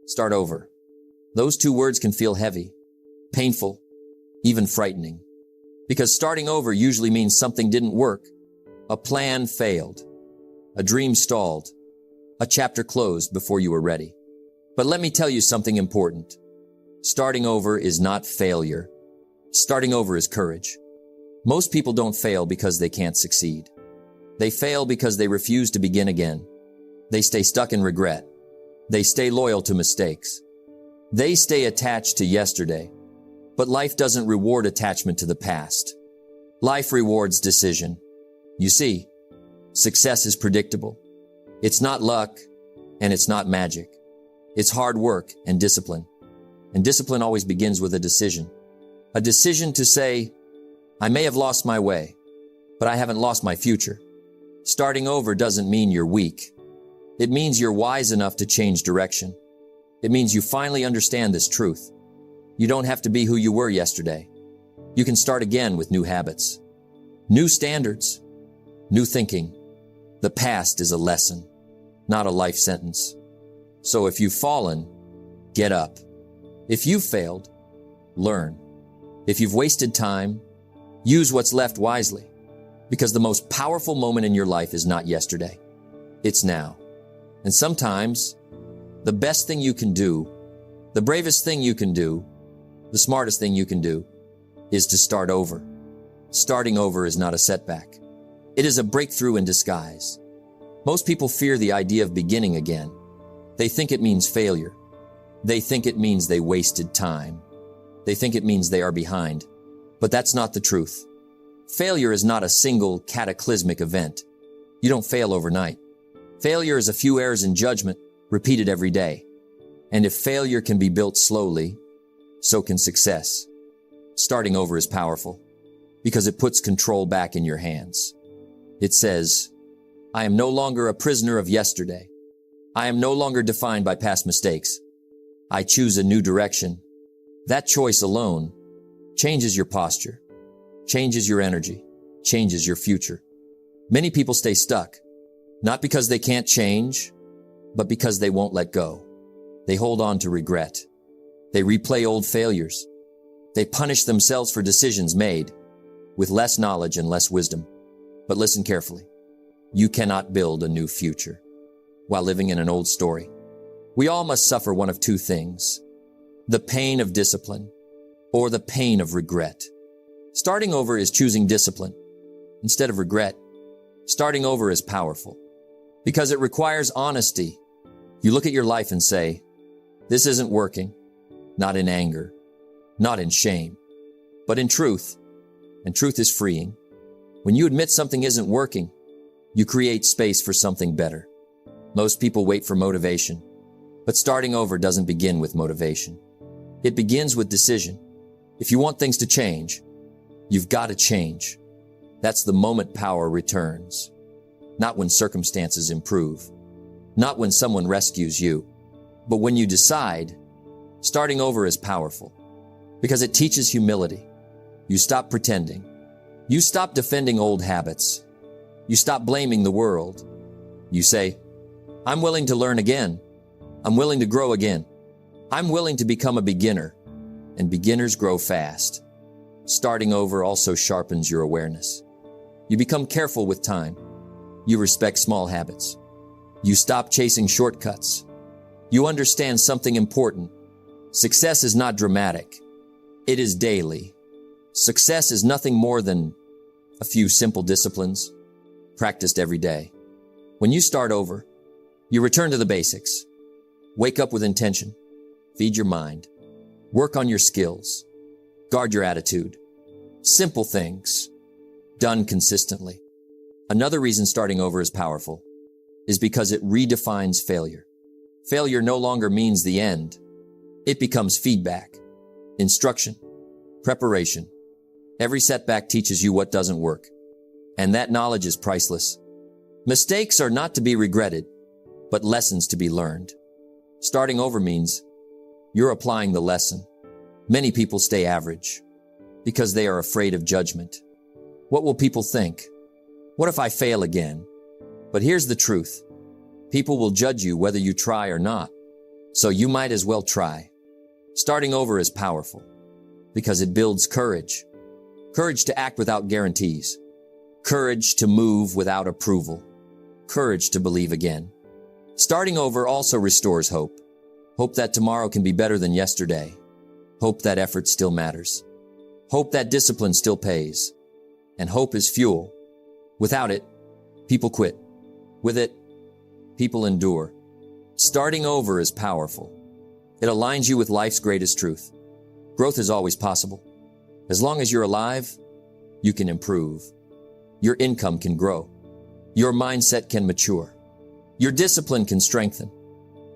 Start over. Those two words can feel heavy, painful, even frightening. Because starting over usually means something didn't work. A plan failed. A dream stalled. A chapter closed before you were ready. But let me tell you something important. Starting over is not failure. Starting over is courage. Most people don't fail because they can't succeed. They fail because they refuse to begin again. They stay stuck in regret. They stay loyal to mistakes. They stay attached to yesterday. But life doesn't reward attachment to the past. Life rewards decision. You see, success is predictable. It's not luck, and it's not magic. It's hard work and discipline. And discipline always begins with a decision. A decision to say, I may have lost my way, but I haven't lost my future. Starting over doesn't mean you're weak. It means you're wise enough to change direction. It means you finally understand this truth. You don't have to be who you were yesterday. You can start again with new habits, new standards, new thinking. The past is a lesson, not a life sentence. So if you've fallen, get up. If you've failed, learn. If you've wasted time, use what's left wisely. Because the most powerful moment in your life is not yesterday. It's now. And sometimes, the best thing you can do, the bravest thing you can do, the smartest thing you can do, is to start over. Starting over is not a setback. It is a breakthrough in disguise. Most people fear the idea of beginning again. They think it means failure. They think it means they wasted time. They think it means they are behind. But that's not the truth. Failure is not a single cataclysmic event. You don't fail overnight. Failure is a few errors in judgment repeated every day. And if failure can be built slowly, so can success. Starting over is powerful because it puts control back in your hands. It says, I am no longer a prisoner of yesterday. I am no longer defined by past mistakes. I choose a new direction. That choice alone changes your posture, changes your energy, changes your future. Many people stay stuck, not because they can't change, but because they won't let go. They hold on to regret. They replay old failures. They punish themselves for decisions made with less knowledge and less wisdom. But listen carefully. You cannot build a new future while living in an old story. We all must suffer one of two things: the pain of discipline or the pain of regret. Starting over is choosing discipline instead of regret. Starting over is powerful because it requires honesty. You look at your life and say, this isn't working, not in anger, not in shame, but in truth. And truth is freeing. When you admit something isn't working, you create space for something better. Most people wait for motivation, but starting over doesn't begin with motivation. It begins with decision. If you want things to change, you've got to change. That's the moment power returns. Not when circumstances improve. Not when someone rescues you. But when you decide, starting over is powerful because it teaches humility. You stop pretending. You stop defending old habits. You stop blaming the world. You say, I'm willing to learn again. I'm willing to grow again. I'm willing to become a beginner. And beginners grow fast. Starting over also sharpens your awareness. You become careful with time. You respect small habits. You stop chasing shortcuts. You understand something important. Success is not dramatic. It is daily. Success is nothing more than a few simple disciplines practiced every day. When you start over, you return to the basics. Wake up with intention. Feed your mind. Work on your skills. Guard your attitude. Simple things, done consistently. Another reason starting over is powerful is because it redefines failure. Failure no longer means the end. It becomes feedback, instruction, preparation. Every setback teaches you what doesn't work, and that knowledge is priceless. Mistakes are not to be regretted, but lessons to be learned. Starting over means you're applying the lesson. Many people stay average because they are afraid of judgment. What will people think? What if I fail again? But here's the truth. People will judge you whether you try or not, so you might as well try. Starting over is powerful because it builds courage. Courage to act without guarantees. Courage to move without approval. Courage to believe again. Starting over also restores hope. Hope that tomorrow can be better than yesterday. Hope that effort still matters. Hope that discipline still pays. And hope is fuel. Without it, people quit. With it, people endure. Starting over is powerful. It aligns you with life's greatest truth. Growth is always possible. As long as you're alive, you can improve. Your income can grow. Your mindset can mature. Your discipline can strengthen.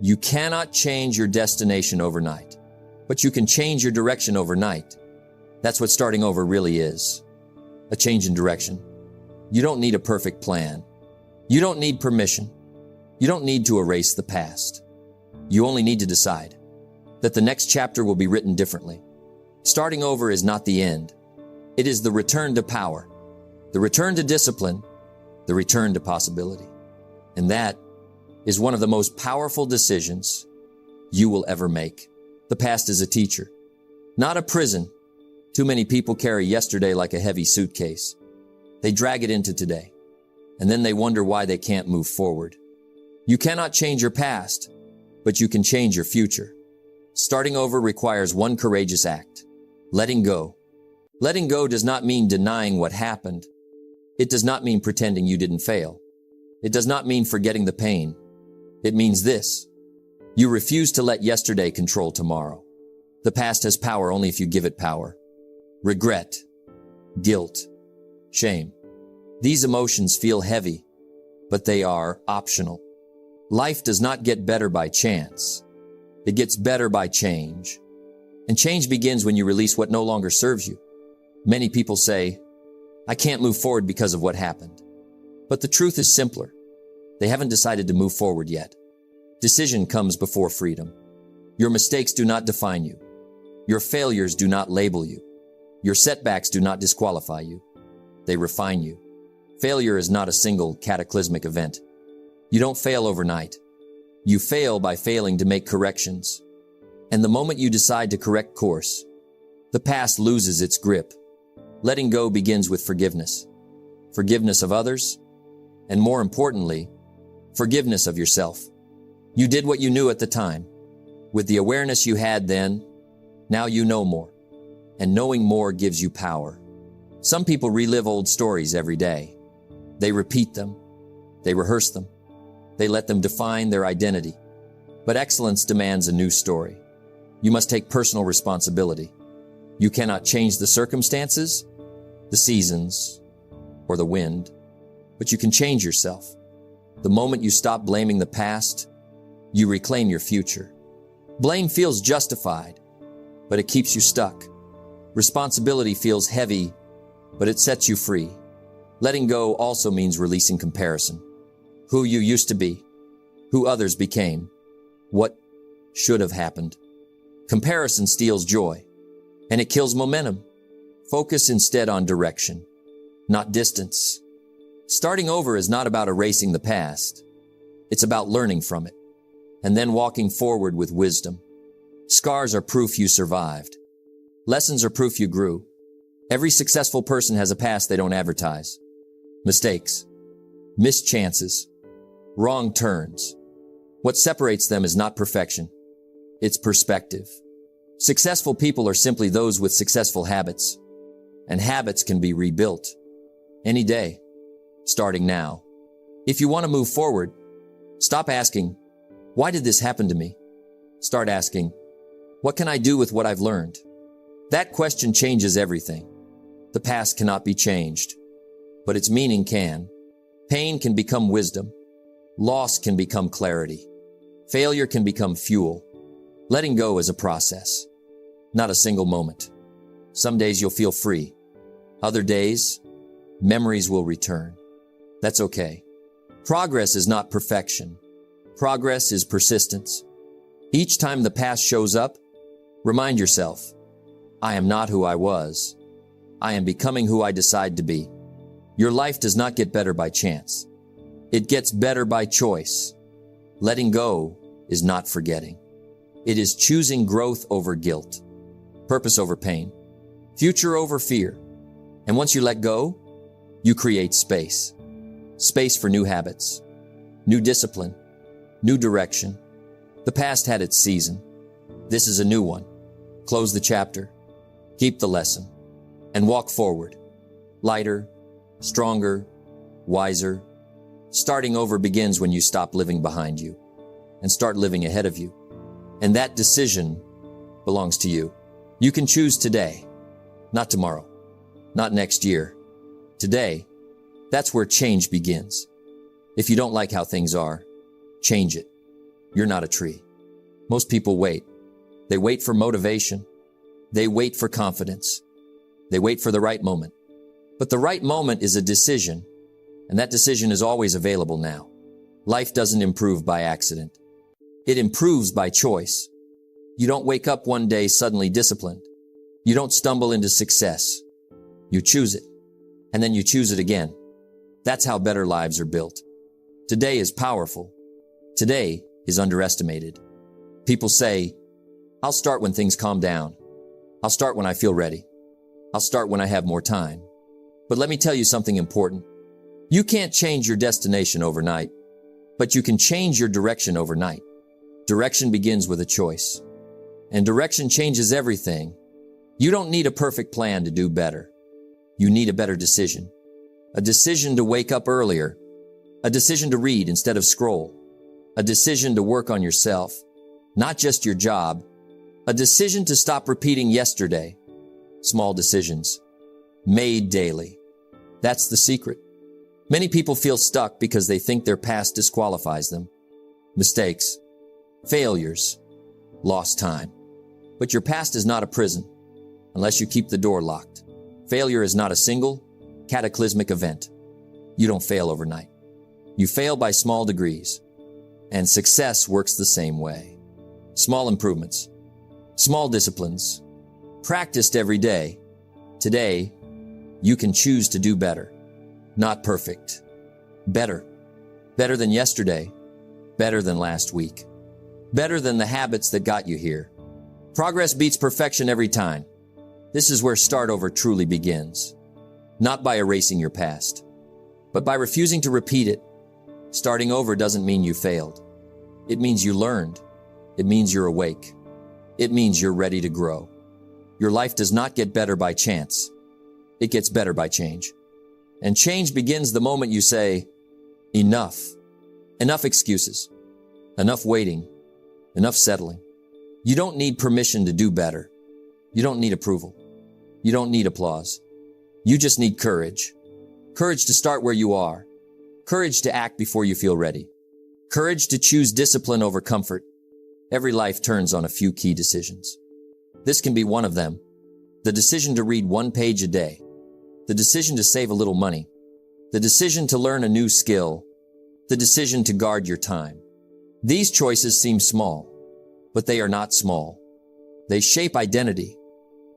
You cannot change your destination overnight, but you can change your direction overnight. That's what starting over really is. A change in direction. You don't need a perfect plan. You don't need permission. You don't need to erase the past. You only need to decide that the next chapter will be written differently. Starting over is not the end. It is the return to power, the return to discipline, the return to possibility. And that is one of the most powerful decisions you will ever make. The past is a teacher, not a prison. Too many people carry yesterday like a heavy suitcase. They drag it into today, and then they wonder why they can't move forward. You cannot change your past, but you can change your future. Starting over requires one courageous act: letting go. Letting go does not mean denying what happened. It does not mean pretending you didn't fail. It does not mean forgetting the pain. It means this: you refuse to let yesterday control tomorrow. The past has power only if you give it power. Regret, guilt, shame. These emotions feel heavy, but they are optional. Life does not get better by chance. It gets better by change. And change begins when you release what no longer serves you. Many people say, "I can't move forward because of what happened." But the truth is simpler. They haven't decided to move forward yet. Decision comes before freedom. Your mistakes do not define you. Your failures do not label you. Your setbacks do not disqualify you. They refine you. Failure is not a single cataclysmic event. You don't fail overnight. You fail by failing to make corrections. And the moment you decide to correct course, the past loses its grip. Letting go begins with forgiveness. Forgiveness of others, and more importantly, forgiveness of yourself. You did what you knew at the time. With the awareness you had then, now you know more. And knowing more gives you power. Some people relive old stories every day. They repeat them. They rehearse them. They let them define their identity. But excellence demands a new story. You must take personal responsibility. You cannot change the circumstances, the seasons, or the wind, but you can change yourself. The moment you stop blaming the past, you reclaim your future. Blame feels justified, but it keeps you stuck. Responsibility feels heavy, but it sets you free. Letting go also means releasing comparison. Who you used to be, who others became, what should have happened. Comparison steals joy, and it kills momentum. Focus instead on direction, not distance. Starting over is not about erasing the past. It's about learning from it, and then walking forward with wisdom. Scars are proof you survived. Lessons are proof you grew. Every successful person has a past they don't advertise. Mistakes, missed chances, wrong turns. What separates them is not perfection. It's perspective. Successful people are simply those with successful habits, and habits can be rebuilt any day, starting now. If you want to move forward, stop asking, "Why did this happen to me?" Start asking, "What can I do with what I've learned?" That question changes everything. The past cannot be changed, but its meaning can. Pain can become wisdom. Loss can become clarity. Failure can become fuel. Letting go is a process, not a single moment. Some days you'll feel free. Other days, memories will return. That's okay. Progress is not perfection. Progress is persistence. Each time the past shows up, remind yourself, I am not who I was. I am becoming who I decide to be. Your life does not get better by chance. It gets better by choice. Letting go is not forgetting. It is choosing growth over guilt, purpose over pain, future over fear. And once you let go, you create space. Space for new habits, new discipline, new direction. The past had its season. This is a new one. Close the chapter, keep the lesson, and walk forward. Lighter, stronger, wiser. Starting over begins when you stop living behind you and start living ahead of you. And that decision belongs to you. You can choose today, not tomorrow, not next year. Today, that's where change begins. If you don't like how things are, change it. You're not a tree. Most people wait. They wait for motivation. They wait for confidence. They wait for the right moment. But the right moment is a decision, and that decision is always available now. Life doesn't improve by accident. It improves by choice. You don't wake up one day suddenly disciplined. You don't stumble into success. You choose it, and then you choose it again. That's how better lives are built. Today is powerful. Today is underestimated. People say, I'll start when things calm down. I'll start when I feel ready. I'll start when I have more time. But let me tell you something important. You can't change your destination overnight, but you can change your direction overnight. Direction begins with a choice, and direction changes everything. You don't need a perfect plan to do better. You need a better decision. A decision to wake up earlier. A decision to read instead of scroll. A decision to work on yourself, not just your job. A decision to stop repeating yesterday. Small decisions, made daily. That's the secret. Many people feel stuck because they think their past disqualifies them. Mistakes, failures, lost time. But your past is not a prison unless you keep the door locked. Failure is not a single, cataclysmic event. You don't fail overnight. You fail by small degrees. And success works the same way. Small improvements, small disciplines, practiced every day. Today, you can choose to do better. Not perfect. Better. Better than yesterday. Better than last week. Better than the habits that got you here. Progress beats perfection every time. This is where start over truly begins. Not by erasing your past, but by refusing to repeat it. Starting over doesn't mean you failed. It means you learned. It means you're awake. It means you're ready to grow. Your life does not get better by chance. It gets better by change. And change begins the moment you say, enough. Enough excuses. Enough waiting. Enough settling. You don't need permission to do better. You don't need approval. You don't need applause. You just need courage. Courage to start where you are. Courage to act before you feel ready. Courage to choose discipline over comfort. Every life turns on a few key decisions. This can be one of them. The decision to read 1 page a day. The decision to save a little money. The decision to learn a new skill. The decision to guard your time. These choices seem small, but they are not small. They shape identity.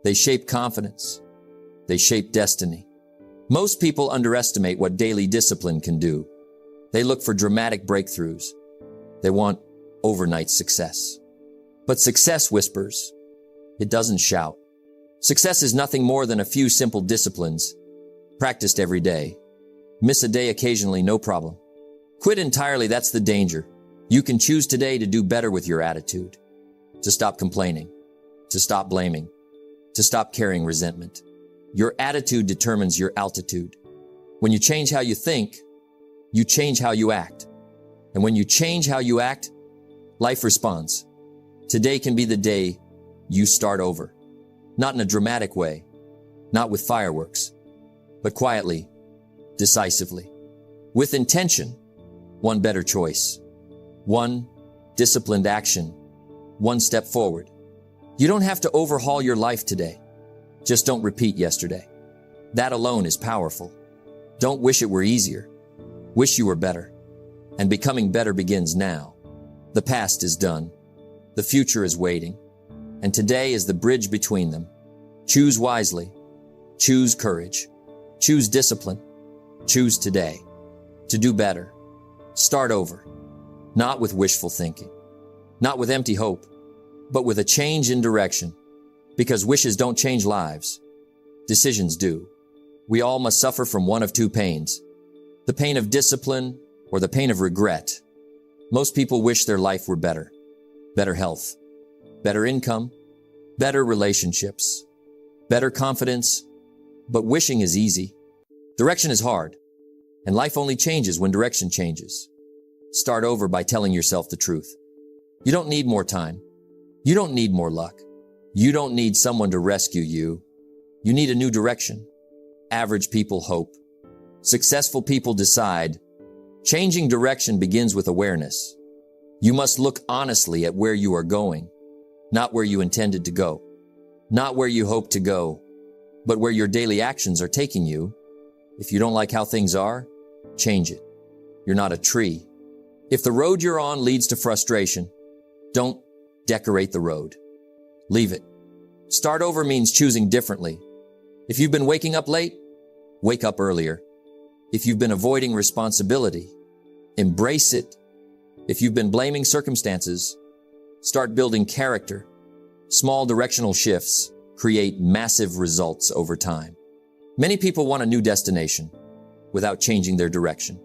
They shape confidence. They shape destiny. Most people underestimate what daily discipline can do. They look for dramatic breakthroughs. They want overnight success. But success whispers. It doesn't shout. Success is nothing more than a few simple disciplines, practiced every day. Miss a day occasionally, no problem. Quit entirely, that's the danger. You can choose today to do better with your attitude, to stop complaining, to stop blaming, to stop carrying resentment. Your attitude determines your altitude. When you change how you think, you change how you act. And when you change how you act, life responds. Today can be the day you start over. Not in a dramatic way, not with fireworks, but quietly, decisively, with intention, one better choice, one disciplined action, one step forward. You don't have to overhaul your life today. Just don't repeat yesterday. That alone is powerful. Don't wish it were easier. Wish you were better. And becoming better begins now. The past is done. The future is waiting. And today is the bridge between them. Choose wisely. Choose courage. Choose discipline. Choose today to do better. Start over. not with wishful thinking, not with empty hope, but with a change in direction. Because wishes don't change lives. Decisions do. We all must suffer from one of two pains, the pain of discipline or the pain of regret. Most people wish their life were better. Better health, better income, better relationships, better confidence. But wishing is easy. Direction is hard. And life only changes when direction changes. Start over by telling yourself the truth. You don't need more time. You don't need more luck. You don't need someone to rescue you. You need a new direction. Average people hope. Successful people decide. Changing direction begins with awareness. You must look honestly at where you are going, not where you intended to go, not where you hope to go, but where your daily actions are taking you. If you don't like how things are, change it. You're not a tree. If the road you're on leads to frustration, don't decorate the road. Leave it. Start over means choosing differently. If you've been waking up late, wake up earlier. If you've been avoiding responsibility, embrace it. If you've been blaming circumstances, start building character. Small directional shifts create massive results over time. Many people want a new destination without changing their direction.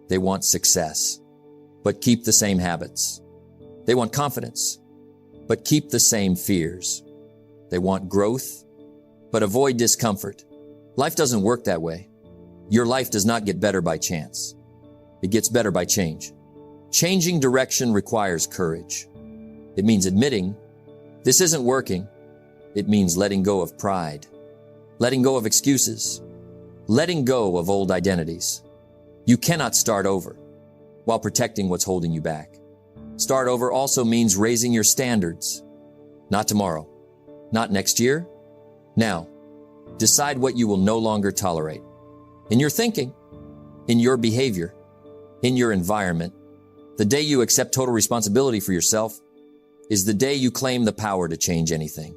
They want success, but keep the same habits. They want confidence, but keep the same fears. They want growth, but avoid discomfort. Life doesn't work that way. Your life does not get better by chance. It gets better by change. Changing direction requires courage. It means admitting, this isn't working. It means letting go of pride, letting go of excuses, letting go of old identities. You cannot start over while protecting what's holding you back. Start over also means raising your standards. Not tomorrow, not next year. Now, decide what you will no longer tolerate. In your thinking, in your behavior, in your environment. The day you accept total responsibility for yourself is the day you claim the power to change anything.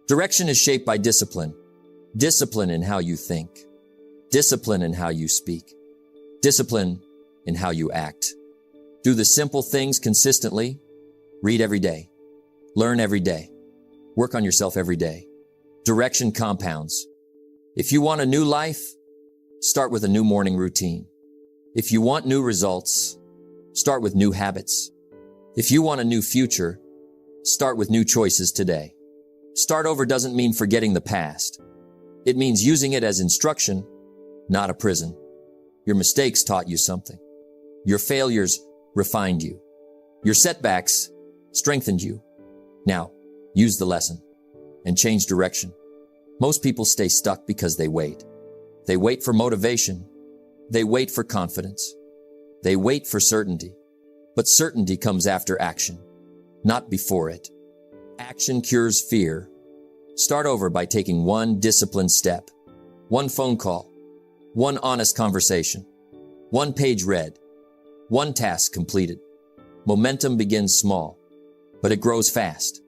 Direction is shaped by discipline. Discipline in how you think. Discipline in how you speak. Discipline in how you act. Do the simple things consistently. Read every day. Learn every day. Work on yourself every day. Direction compounds. If you want a new life, start with a new morning routine. If you want new results, start with new habits. If you want a new future, start with new choices today. Start over doesn't mean forgetting the past. It means using it as instruction, not a prison. Your mistakes taught you something. Your failures refined you. Your setbacks strengthened you. Now, use the lesson and change direction. Most people stay stuck because they wait. They wait for motivation. They wait for confidence. They wait for certainty. But certainty comes after action, not before it. Action cures fear. Start over by taking one disciplined step, one phone call, one honest conversation, one page read, one task completed. Momentum begins small, but it grows fast.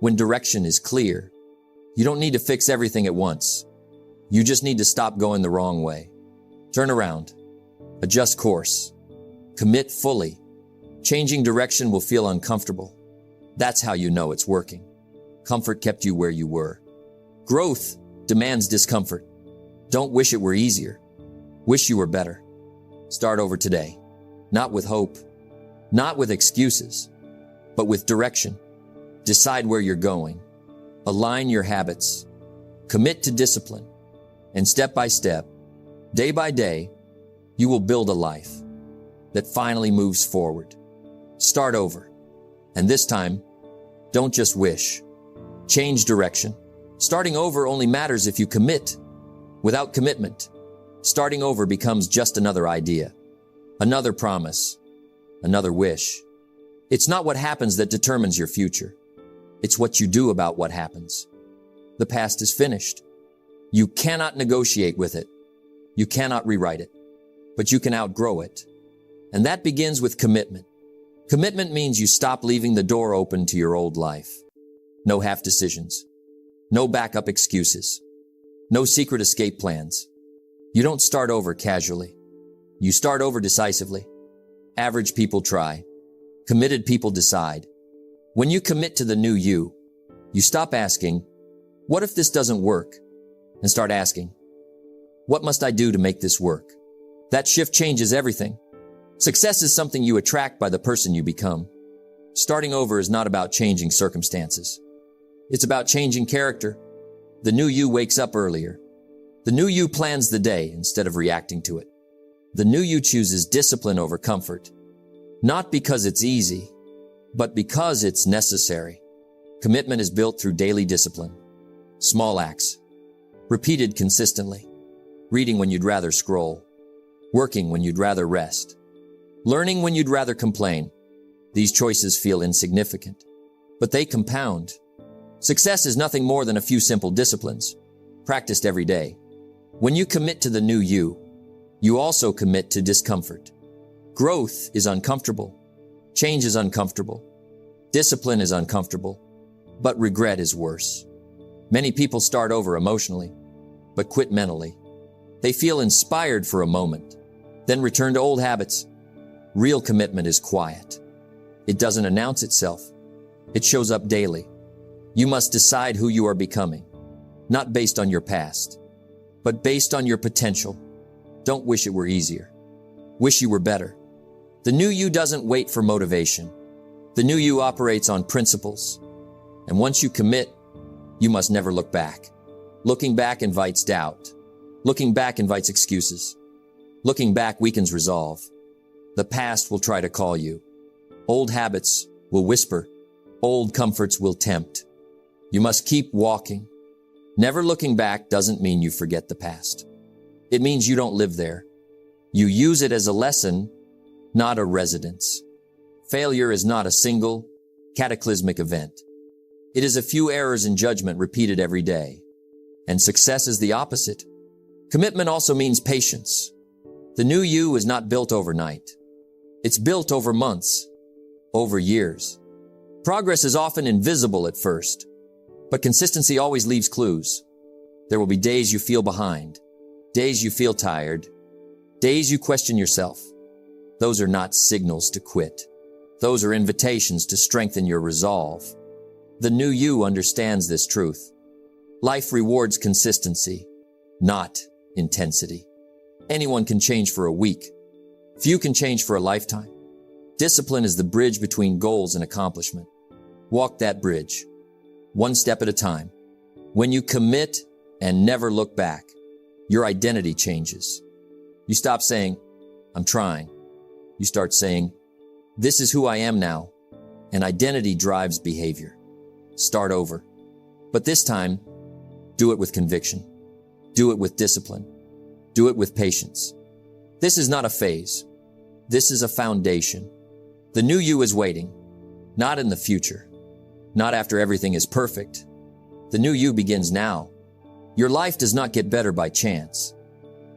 When direction is clear, you don't need to fix everything at once. You just need to stop going the wrong way. Turn around, adjust course, commit fully. Changing direction will feel uncomfortable. That's how you know it's working. Comfort kept you where you were. Growth demands discomfort. Don't wish it were easier. Wish you were better. Start over today. Not with hope, not with excuses, but with direction. Decide where you're going. Align your habits. Commit to discipline. And step by step, day by day, you will build a life that finally moves forward. Start over. And this time, don't just wish. Change direction. Starting over only matters if you commit. Without commitment, starting over becomes just another idea, another promise, another wish. It's not what happens that determines your future. It's what you do about what happens. The past is finished. You cannot negotiate with it. You cannot rewrite it, but you can outgrow it. And that begins with commitment. Commitment means you stop leaving the door open to your old life. No half decisions. No backup excuses. No secret escape plans. You don't start over casually. You start over decisively. Average people try. Committed people decide. When you commit to the new you stop asking, what if this doesn't work? And start asking, what must I do to make this work? That shift changes everything. Success is something you attract by the person you become. Starting over is not about changing circumstances. It's about changing character. The new you wakes up earlier. The new you plans the day instead of reacting to it. The new you chooses discipline over comfort. Not because it's easy, but because it's necessary. Commitment is built through daily discipline. Small acts. Repeated consistently. Reading when you'd rather scroll. Working when you'd rather rest. Learning when you'd rather complain. These choices feel insignificant, but they compound. Success is nothing more than a few simple disciplines, practiced every day. When you commit to the new you also commit to discomfort. Growth is uncomfortable. Change is uncomfortable. Discipline is uncomfortable, but regret is worse. Many people start over emotionally, but quit mentally. They feel inspired for a moment, then return to old habits. Real commitment is quiet. It doesn't announce itself. It shows up daily. You must decide who you are becoming, not based on your past, but based on your potential. Don't wish it were easier. Wish you were better. The new you doesn't wait for motivation. The new you operates on principles. And once you commit, you must never look back. Looking back invites doubt. Looking back invites excuses. Looking back weakens resolve. The past will try to call you. Old habits will whisper. Old comforts will tempt. You must keep walking. Never looking back doesn't mean you forget the past. It means you don't live there. You use it as a lesson, not a residence. Failure is not a single, cataclysmic event. It is a few errors in judgment repeated every day. And success is the opposite. Commitment also means patience. The new you is not built overnight. It's built over months, over years. Progress is often invisible at first, but consistency always leaves clues. There will be days you feel behind, days you feel tired, days you question yourself. Those are not signals to quit. Those are invitations to strengthen your resolve. The new you understands this truth. Life rewards consistency, not intensity. Anyone can change for a week. Few can change for a lifetime. Discipline is the bridge between goals and accomplishment. Walk that bridge, one step at a time. When you commit and never look back, your identity changes. You stop saying, I'm trying. You start saying, this is who I am now, and identity drives behavior. Start over. But this time, do it with conviction. Do it with discipline. Do it with patience. This is not a phase. This is a foundation. The new you is waiting, not in the future, not after everything is perfect. The new you begins now. Your life does not get better by chance.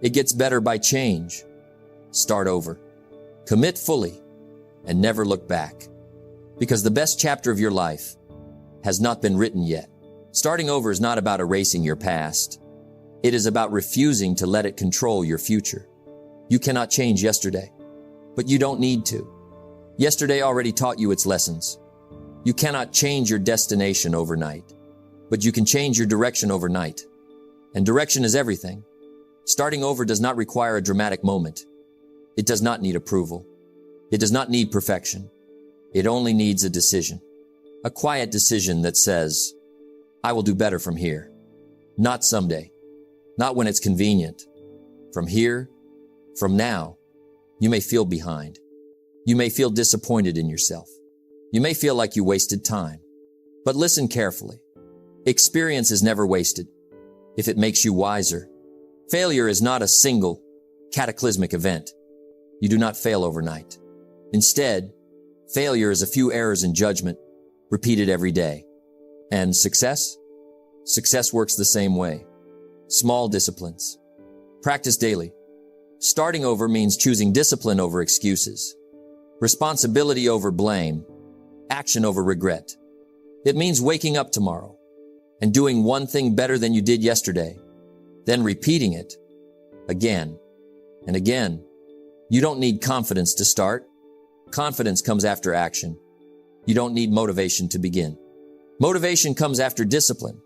It gets better by change. Start over. Commit fully and never look back, because the best chapter of your life has not been written yet. Starting over is not about erasing your past. It is about refusing to let it control your future. You cannot change yesterday, but you don't need to. Yesterday already taught you its lessons. You cannot change your destination overnight, but you can change your direction overnight. And direction is everything. Starting over does not require a dramatic moment. It does not need approval. It does not need perfection. It only needs a decision. A quiet decision that says, I will do better from here. Not someday. Not when it's convenient. From here, from now, you may feel behind. You may feel disappointed in yourself. You may feel like you wasted time. But listen carefully. Experience is never wasted if it makes you wiser. Failure is not a single, cataclysmic event. You do not fail overnight. Instead, failure is a few errors in judgment repeated every day. And success? Success works the same way. Small disciplines. Practice daily. Starting over means choosing discipline over excuses, responsibility over blame, action over regret. It means waking up tomorrow and doing one thing better than you did yesterday, then repeating it again and again. You don't need confidence to start. Confidence comes after action. You don't need motivation to begin. Motivation comes after discipline,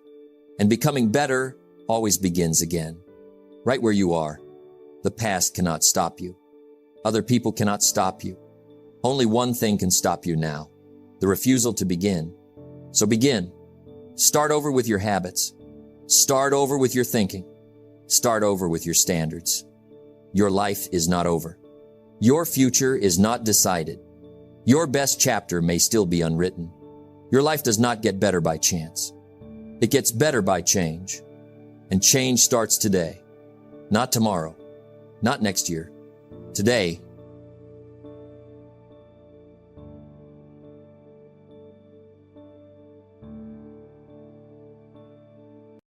and becoming better always begins again. Right where you are. The past cannot stop you. Other people cannot stop you. Only one thing can stop you now, the refusal to begin. So begin. Start over with your habits. Start over with your thinking. Start over with your standards. Your life is not over. Your future is not decided. Your best chapter may still be unwritten. Your life does not get better by chance. It gets better by change. And change starts today. Not tomorrow. Not next year. Today,